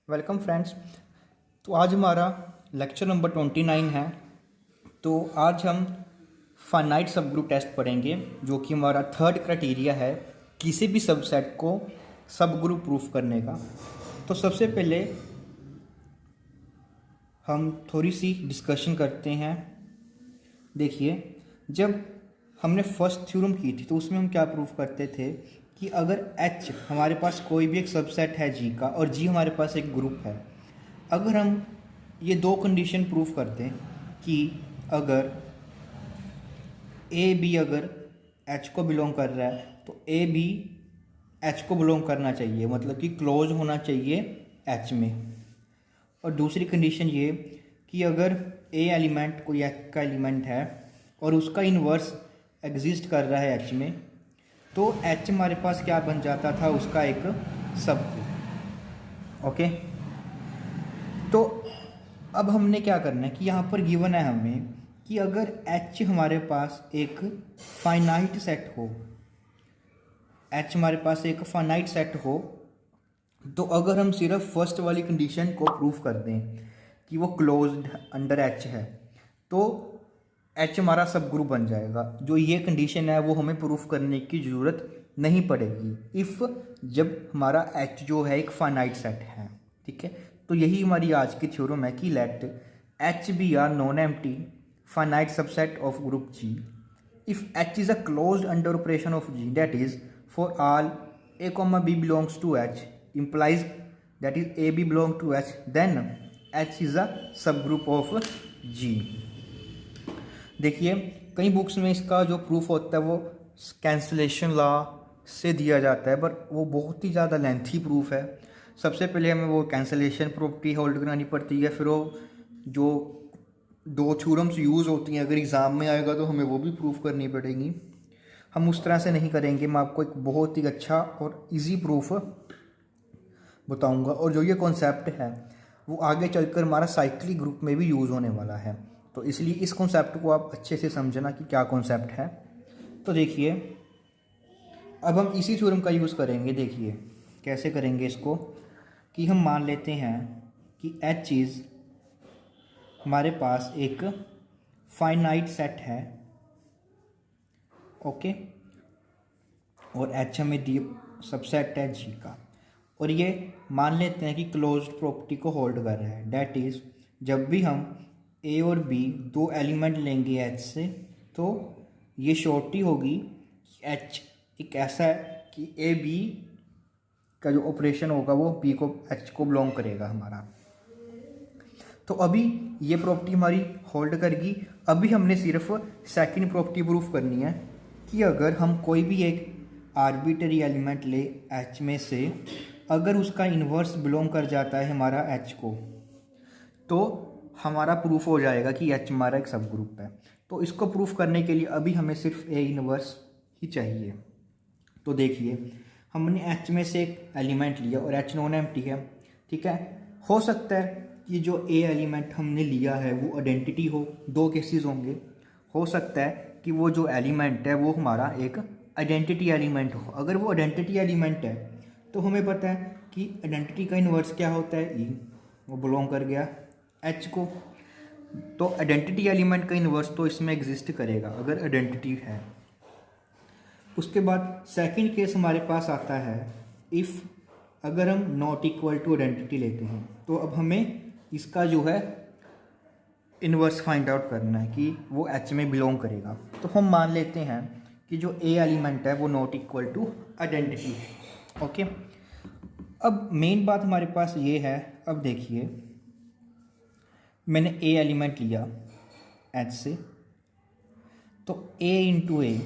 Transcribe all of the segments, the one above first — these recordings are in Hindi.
Welcome friends. तो आज हमारा लेक्चर नंबर 29 है। तो आज हम फाइनाइट सब ग्रुप टेस्ट पढ़ेंगे, जो कि हमारा थर्ड क्राइटेरिया है किसी भी सबसेट को सब ग्रुप प्रूफ करने का। तो सबसे पहले हम थोड़ी सी डिस्कशन करते हैं। देखिए, जब हमने फर्स्ट थ्योरम की थी तो उसमें हम क्या प्रूफ करते थे कि अगर H हमारे पास कोई भी एक सबसेट है G का और G हमारे पास एक ग्रुप है, अगर हम ये दो कंडीशन प्रूफ कर दें कि अगर ए बी अगर H को बिलोंग कर रहा है तो ए भी H को बिलोंग करना चाहिए, मतलब कि क्लोज होना चाहिए H में। और दूसरी कंडीशन ये कि अगर ए एलिमेंट कोई H का एलिमेंट है और उसका इन्वर्स एग्जिस्ट कर रहा है H में, तो H हमारे पास क्या बन जाता था, उसका एक सब ग्रुप। ओके, तो अब हमने क्या करना है कि यहाँ पर गिवन है हमें कि अगर H हमारे पास एक फाइनाइट सेट हो, H हमारे पास एक फाइनाइट सेट हो, तो अगर हम सिर्फ फर्स्ट वाली कंडीशन को प्रूफ कर दें कि वो क्लोज्ड अंडर H है, तो H हमारा सब ग्रुप बन जाएगा। जो ये कंडीशन है वो हमें प्रूफ करने की ज़रूरत नहीं पड़ेगी इफ़ जब हमारा H जो है एक फाइनाइट सेट है। ठीक है, तो यही हमारी आज की थ्योरम है कि let H be are non empty finite subset of group G if H is a closed under operation of G, that is for all a comma b belongs to H implies that is a b belong to H, then H is a subgroup of G। देखिए, कई बुक्स में इसका जो प्रूफ होता है वो कैंसलेशन लॉ से दिया जाता है, पर वो बहुत ही ज़्यादा लेंथी प्रूफ है। सबसे पहले हमें वो कैंसलेशन प्रॉपर्टी होल्ड करानी पड़ती है, फिर वो जो दो थ्योरम्स यूज़ होती हैं अगर एग्ज़ाम में आएगा तो हमें वो भी प्रूफ करनी पड़ेगी। हम उस तरह से नहीं करेंगे, मैं आपको एक बहुत ही अच्छा और इजी प्रूफ बताऊंगा, और जो ये कॉन्सेप्ट है वो आगे चलकर हमारा साइक्लिक ग्रुप में भी यूज़ होने वाला है। तो इसलिए इस कॉन्सेप्ट को आप अच्छे से समझना कि क्या कॉन्सेप्ट है। तो देखिए, अब हम इसी थ्योरम का यूज़ करेंगे। देखिए कैसे करेंगे इसको, कि हम मान लेते हैं कि H इज़ हमारे पास एक फाइनाइट सेट है। ओके, और H हमें दी सबसेट है G का, और ये मान लेते हैं कि क्लोज्ड प्रॉपर्टी को होल्ड कर रहा है। डैट इज़ जब भी हम A और B दो एलिमेंट लेंगे H से, तो ये श्योरिटी होगी कि H एक ऐसा है कि A B का जो ऑपरेशन होगा वो B को H को बिलोंग करेगा हमारा। तो अभी ये प्रॉपर्टी हमारी होल्ड करेगी। अभी हमने सिर्फ सेकंड प्रॉपर्टी प्रूफ करनी है कि अगर हम कोई भी एक आर्बिटरी एलिमेंट ले H में से, अगर उसका इन्वर्स बिलोंग कर जाता है हमारा H को, तो हमारा प्रूफ हो जाएगा कि H हमारा एक सब ग्रुप है। तो इसको प्रूफ करने के लिए अभी हमें सिर्फ A इन्वर्स ही चाहिए। तो देखिए, हमने H में से एक एलिमेंट लिया और H नॉन एम्प्टी है। ठीक है, हो सकता है कि जो A एलिमेंट हमने लिया है वो आइडेंटिटी हो। दो केसेस होंगे, हो सकता है कि वो जो एलिमेंट है वो हमारा एक आइडेंटिटी एलिमेंट हो। अगर वो आइडेंटिटी एलिमेंट है तो हमें पता है कि आइडेंटिटी का इन्वर्स क्या होता है, E, वो बिलोंग कर गया H को। तो आइडेंटिटी एलिमेंट का इन्वर्स तो इसमें एग्जिस्ट करेगा अगर आइडेंटिटी है। उसके बाद सेकंड केस हमारे पास आता है इफ़ अगर हम नॉट इक्वल टू आइडेंटिटी लेते हैं, तो अब हमें इसका जो है इन्वर्स फाइंड आउट करना है कि वो H में बिलोंग करेगा। तो हम मान लेते हैं कि जो A एलिमेंट है वो नॉट इक्वल टू आइडेंटिटी है। ओके, अब मेन बात हमारे पास ये है। अब देखिए, मैंने A एलिमेंट लिया H से, तो A इंटू A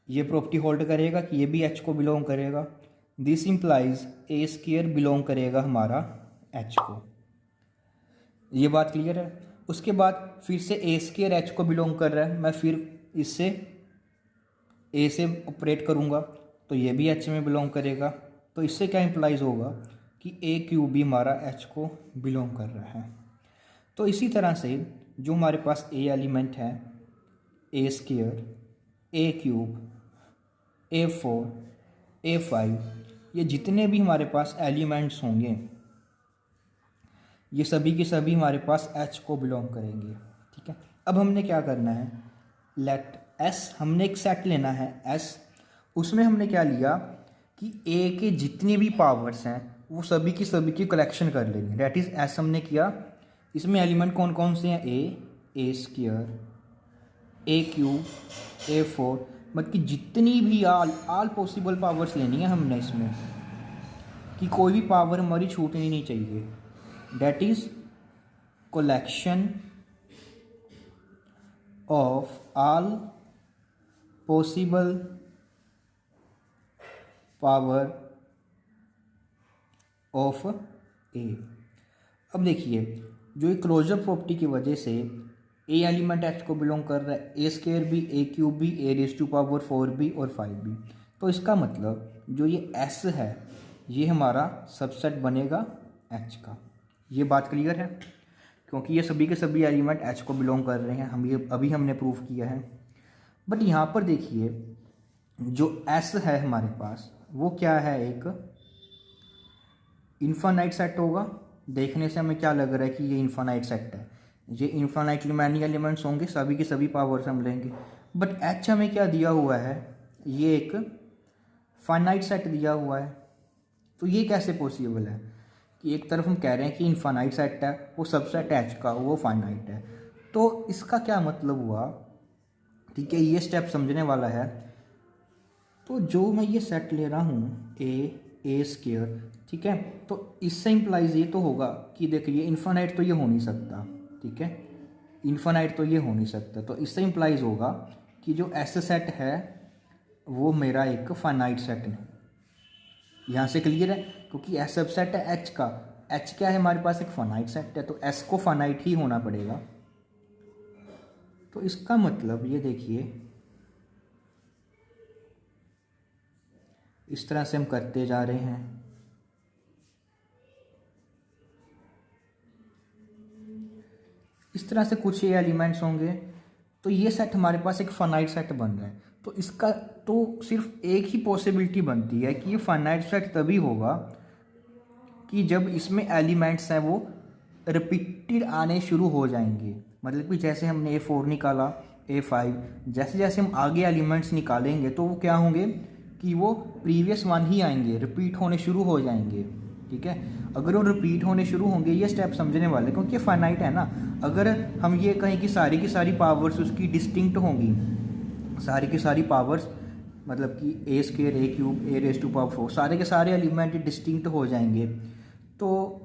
ये प्रॉपर्टी होल्ड करेगा कि ये भी H को बिलोंग करेगा। This implies A square belong करेगा हमारा H को। ये बात क्लियर है। उसके बाद फिर से A स्क्वायर H को बिलोंग कर रहा है, मैं फिर इससे A से ऑपरेट करूँगा तो ये भी H में बिलोंग करेगा। तो इससे क्या इम्प्लाइज होगा कि A क्यूब भी हमारा H को बिलोंग कर रहा है। तो इसी तरह से जो हमारे पास A एलिमेंट है, A square, A cube, A4, A5, ये जितने भी हमारे पास एलिमेंट्स होंगे ये सभी के सभी हमारे पास एच को बिलोंग करेंगे। ठीक है, अब हमने क्या करना है, लेट एस, हमने एक सेट लेना है एस, उसमें हमने क्या लिया कि ए के जितने भी पावर्स हैं वो सभी की कलेक्शन कर लेंगे। डैट इज़ एस हमने किया। इसमें एलिमेंट कौन कौन से हैं, ए स्क्वायर, ए क्यूब, A4, मतलब कि जितनी भी आल पॉसिबल पावर्स लेनी है हमने इसमें, कि कोई भी पावर हमारी छूटनी नहीं चाहिए। That is collection of all possible power of A. अब देखिए, जो ये क्लोजर प्रॉपर्टी की वजह से ए एलिमेंट एच को बिलोंग कर रहा है, ए स्क्वायर भी, ए क्यूब भी, ए रेज़ टू पावर 4 भी और 5 भी। तो इसका मतलब जो ये एस है ये हमारा सबसेट बनेगा एच का। ये बात क्लियर है, क्योंकि ये सभी के सभी एलिमेंट एच को बिलोंग कर रहे हैं। हम ये अभी हमने प्रूफ किया है। बट यहाँ पर देखिए, जो एस है हमारे पास वो क्या है, एक इन्फानाइट सेट होगा। देखने से हमें क्या लग रहा है कि ये इन्फानाइट सेट है, ये इन्फानाइटली मैनी एलिमेंट्स होंगे, सभी के सभी पावर्स हम लेंगे। बट एच हमें क्या दिया हुआ है, ये एक फाइनाइट सेट दिया हुआ है। तो ये कैसे पॉसिबल है कि एक तरफ हम कह रहे हैं कि इन्फानाइट सेट है, वो सबसेट एच का वो फाइनाइट है। तो इसका क्या मतलब हुआ, ठीक है, ये स्टेप समझने वाला है। तो जो मैं ये सेट ले रहा हूँ ए स्क्वायर, ठीक है, तो इससे इम्प्लाइज ये तो होगा कि देखिए इन्फानाइट तो ये हो नहीं सकता, ठीक है, इन्फानाइट तो ये हो नहीं सकता। तो इससे इम्प्लाइज होगा कि जो एस सेट है वो मेरा एक फाइनाइट सेट है। यहाँ से क्लियर है, क्योंकि एस सब सेट है एच का, एच क्या है हमारे पास, एक फाइनाइट सेट है, तो एस को फाइनाइट ही होना पड़ेगा। तो इसका मतलब ये देखिए, इस तरह से हम करते जा रहे हैं। इस तरह से कुछ ये एलिमेंट्स होंगे, तो ये सेट हमारे पास एक फाइनाइट सेट बन रहा है। तो इसका तो सिर्फ एक ही पॉसिबिलिटी बनती है कि ये फाइनाइट सेट तभी होगा कि जब इसमें एलिमेंट्स हैं वो रिपीटेड आने शुरू हो जाएंगे। मतलब कि जैसे हमने A4 निकाला, A5, जैसे जैसे हम आगे एलिमेंट्स निकालेंगे तो वो क्या होंगे कि वो प्रीवियस वन ही आएंगे, रिपीट होने शुरू हो जाएंगे। ठीक है, अगर वो रिपीट होने शुरू होंगे, ये स्टेप समझने वाले, क्योंकि ये फाइनाइट है ना। अगर हम ये कहें कि सारी की सारी पावर्स उसकी डिस्टिंक्ट होंगी, सारी की सारी पावर्स, मतलब कि A square, A cube, A raise to power 4, सारे के सारे एलिमेंट डिस्टिंक्ट हो जाएंगे, तो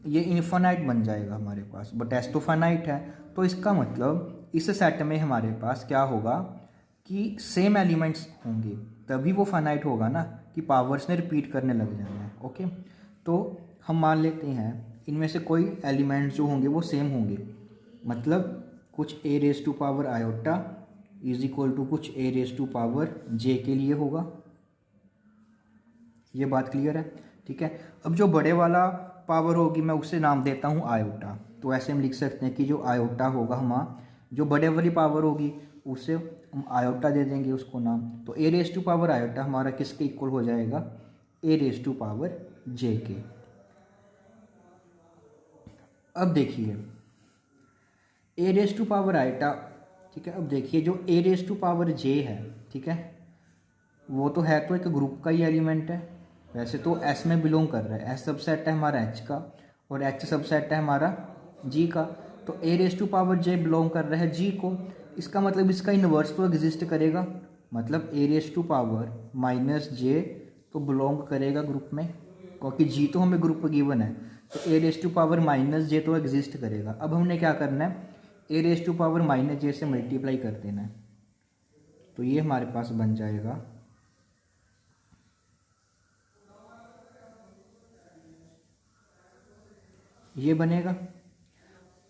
ये इन्फिनाइट बन जाएगा हमारे पास। बट एस तो फाइनाइट है, तो इसका मतलब इस सेट में हमारे पास क्या होगा कि सेम एलिमेंट्स होंगे, तभी वो फाइनाइट होगा ना, कि पावर्स ने रिपीट करने लग जाना है। ओके, तो हम मान लेते हैं इनमें से कोई एलिमेंट्स जो होंगे वो सेम होंगे, मतलब कुछ A raise to power iota is equal to कुछ A raise to power J के लिए होगा। ये बात क्लियर है, ठीक है। अब जो बड़े वाला पावर होगी मैं उसे नाम देता हूँ आयोटा। तो ऐसे हम लिख सकते हैं कि जो आयोटा होगा हमारा, जो बड़े वाली पावर होगी उसे हम आयोटा दे देंगे उसको नाम। तो A raise to power iota हमारा किसके इक्वल हो जाएगा, ए रेज़ टू पावर जे के। अब देखिए ए रेज़ टू पावर आयोटा, ठीक है। अब देखिए जो ए रेज़ टू पावर जे है, ठीक है, वो तो है तो एक ग्रुप का ही एलिमेंट है। वैसे तो एस में बिलोंग कर रहा है, एस सबसेट है हमारा एच का और एच सबसेट है हमारा जी का। तो A raise to power J belong कर रहा है जी को, इसका मतलब इसका इन्वर्स तो एग्जिस्ट करेगा, मतलब ए रेज़ टू पावर माइनस जे तो बिलोंग करेगा ग्रुप में, क्योंकि जी तो हमें ग्रुप गिवन है। तो A raise to power minus जे तो एग्जिस्ट करेगा। अब हमने क्या करना है, ए रेज़ टू पावर माइनस जे से मल्टीप्लाई कर देना है, तो ये हमारे पास बन जाएगा ये बनेगा,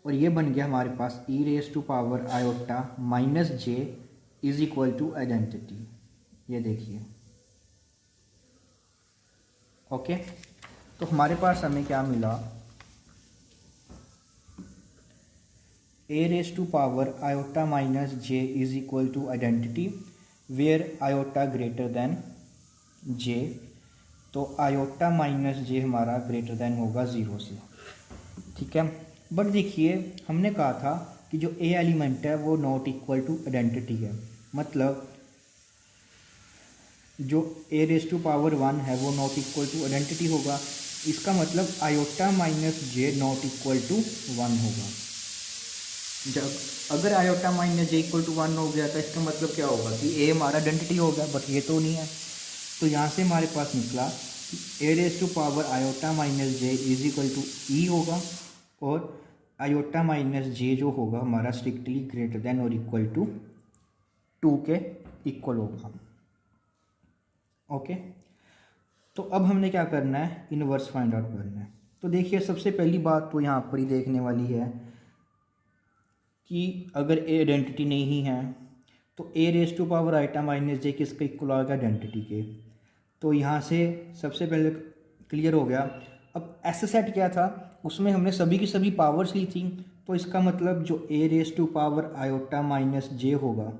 और ये बन गया हमारे पास E raise to power iota minus J is equal to identity. ये देखिए, ओके। तो हमारे पास हमें क्या मिला, A raise to power iota minus J is equal to identity where iota greater than J. तो आयोटा माइनस जे हमारा ग्रेटर देन होगा 0 से, ठीक है। बट देखिए हमने कहा था कि जो ए एलिमेंट है वो नॉट इक्वल टू आइडेंटिटी है, मतलब जो ए रेज टू पावर 1 है वो नॉट इक्वल टू आइडेंटिटी होगा। इसका मतलब iota minus J not equal to 1 होगा। जब अगर iota minus J equal to 1 हो गया तो इसका मतलब क्या होगा कि ए हमारा आइडेंटिटी हो गया, बट ये तो नहीं है। तो यहाँ से हमारे पास निकला कि A raise to power iota minus J is equal to E होगा, और आयोटा माइनस जे जो होगा हमारा स्ट्रिक्टली ग्रेटर देन और इक्वल टू 2 के इक्वल होगा। ओके, तो अब हमने क्या करना है, इनवर्स फाइंड आउट करना है। तो देखिए सबसे पहली बात तो यहाँ पर ही देखने वाली है कि अगर ए आइडेंटिटी नहीं है तो A raise to power iota minus J किसका इक्वल आएगा, आइडेंटिटी के। तो यहाँ से सबसे पहले क्लियर हो गया। अब एस सेट क्या था, उसमें हमने सभी की सभी पावर्स ली थी, तो इसका मतलब जो A raise to power iota minus J होगा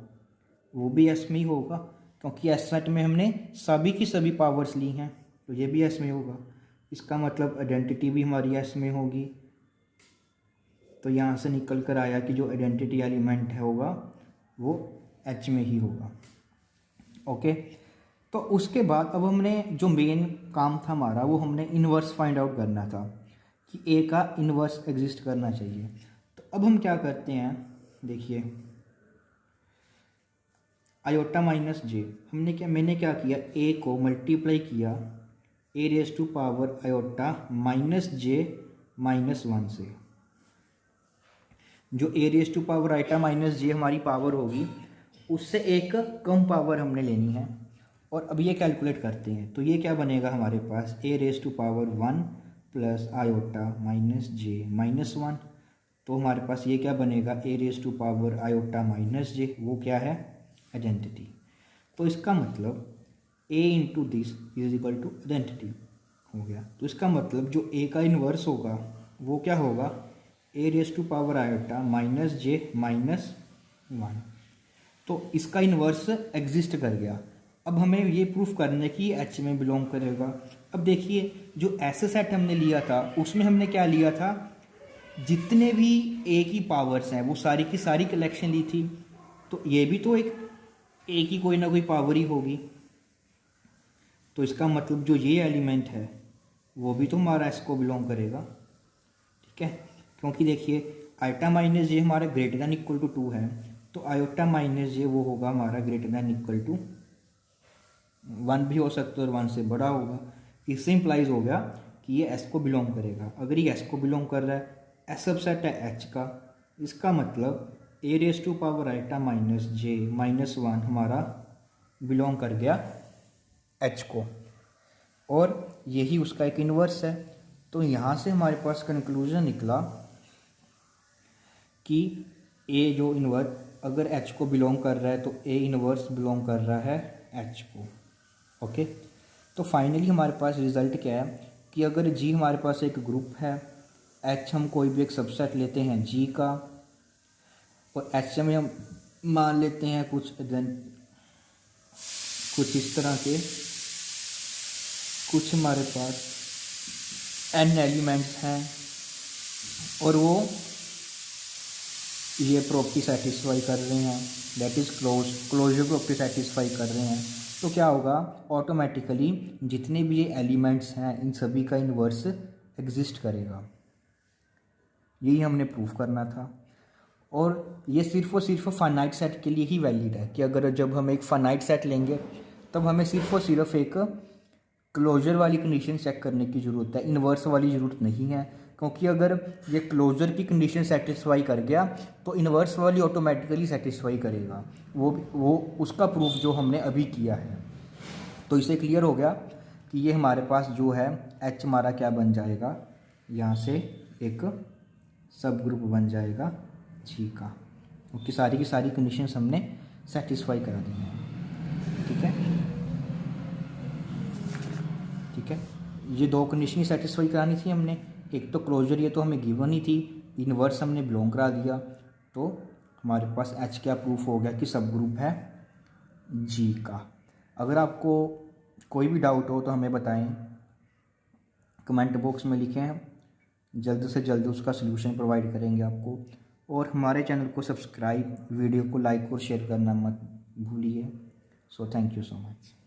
वो भी एस में ही होगा, क्योंकि एस सेट में हमने सभी की सभी पावर्स ली हैं, तो ये भी एस में होगा। इसका मतलब आइडेंटिटी भी हमारी एस में होगी। तो यहाँ से निकल कर आया कि जो आइडेंटिटी एलिमेंट है होगा वो एच में ही होगा। ओके, तो उसके बाद अब हमने जो मेन काम था हमारा वो हमने इन्वर्स फाइंड आउट करना था कि ए का इन्वर्स एग्जिस्ट करना चाहिए। तो अब हम क्या करते हैं, देखिए आयोटा माइनस जे मैंने क्या किया, ए को मल्टीप्लाई किया A raise to power iota minus J minus 1 से। जो A raise to power iota minus J हमारी पावर होगी उससे एक कम पावर हमने लेनी है, और अब ये कैलकुलेट करते हैं। तो ये क्या बनेगा हमारे पास, A raise to power 1 plus iota minus J minus 1। तो हमारे पास ये क्या बनेगा, A raise to power iota minus J, वो क्या है, आइडेंटिटी। तो इसका मतलब A into this is equal to identity हो गया। तो इसका मतलब जो ए का इन्वर्स होगा वो क्या होगा, A raise to power iota minus J minus 1। तो इसका इन्वर्स एग्जिस्ट कर गया। अब हमें ये प्रूफ करना है कि एच में बिलोंग करेगा। अब देखिए जो ऐसे सेट हमने लिया था उसमें हमने क्या लिया था, जितने भी ए की पावर्स हैं वो सारी की सारी कलेक्शन ली थी। तो ये भी तो एक ए की कोई ना कोई पावर ही होगी। तो इसका मतलब जो ये एलिमेंट है वो भी तो हमारा एस को बिलोंग करेगा। ठीक है, क्योंकि देखिए आयोटा माइनस जे हमारा ग्रेटर दैन इक्वल टू 2 है, तो आयोटा माइनस जे वो होगा हमारा ग्रेटर दैन इक्वल टू 1 भी हो सकता है और 1 से बड़ा होगा। इससे इंप्लाइज हो गया कि ये एस को बिलोंग करेगा। अगर ये एस को बिलोंग कर रहा है, एस सबसेट है एच का, इसका मतलब A raise to power iota minus J minus 1 हमारा बिलोंग कर गया एच को, और यही उसका एक इन्वर्स है। तो यहाँ से हमारे पास कंक्लूजन निकला कि ए जो इन्वर्स अगर एच को बिलोंग कर रहा है तो ए इन्वर्स बिलोंग कर रहा है एच को। ओके, तो फाइनली हमारे पास रिजल्ट क्या है कि अगर जी हमारे पास एक ग्रुप है, एच हम कोई भी एक सबसेट लेते हैं जी का, और एच में हम मान लेते हैं कुछ इस तरह के, कुछ हमारे पास एन एलिमेंट्स हैं और वो ये प्रॉपर्टी सेटिस्फाई कर रहे हैं, that is closure property satisfy कर रहे हैं। तो क्या होगा, ऑटोमेटिकली जितने भी ये एलिमेंट्स हैं इन सभी का इन्वर्स एग्जिस्ट करेगा। यही हमने प्रूफ करना था, और ये सिर्फ और सिर्फ फाइनाइट सेट के लिए ही वैलिड है कि अगर जब हम एक फाइनाइट सेट लेंगे तब हमें सिर्फ और सिर्फ एक क्लोजर वाली कंडीशन चेक करने की ज़रूरत है, इन्वर्स वाली ज़रूरत नहीं है। क्योंकि अगर ये क्लोजर की कंडीशन सेटिस्फाई कर गया तो इन्वर्स वाली ऑटोमेटिकली सेटिस्फाई करेगा। वो उसका प्रूफ जो हमने अभी किया है। तो इसे क्लियर हो गया कि ये हमारे पास जो है एच हमारा क्या बन जाएगा, यहाँ से एक सब ग्रुप बन जाएगा जी का, क्योंकि सारी की सारी कंडीशंस हमने सेटिस्फाई करा दी हैं। ठीक है, ठीक है, ये दो कंडीशन ही सेटिस्फाई करानी थी हमने। एक तो क्लोजर ये तो हमें गिवन ही थी, इन्वर्स हमने बिलोंग करा दिया, तो हमारे पास एच क्या प्रूफ हो गया कि सब ग्रुप है जी का। अगर आपको कोई भी डाउट हो तो हमें बताएं, कमेंट बॉक्स में लिखें, जल्द से जल्द उसका सलूशन प्रोवाइड करेंगे आपको। और हमारे चैनल को सब्सक्राइब, वीडियो को लाइक और शेयर करना मत भूलिए। So thank you so much.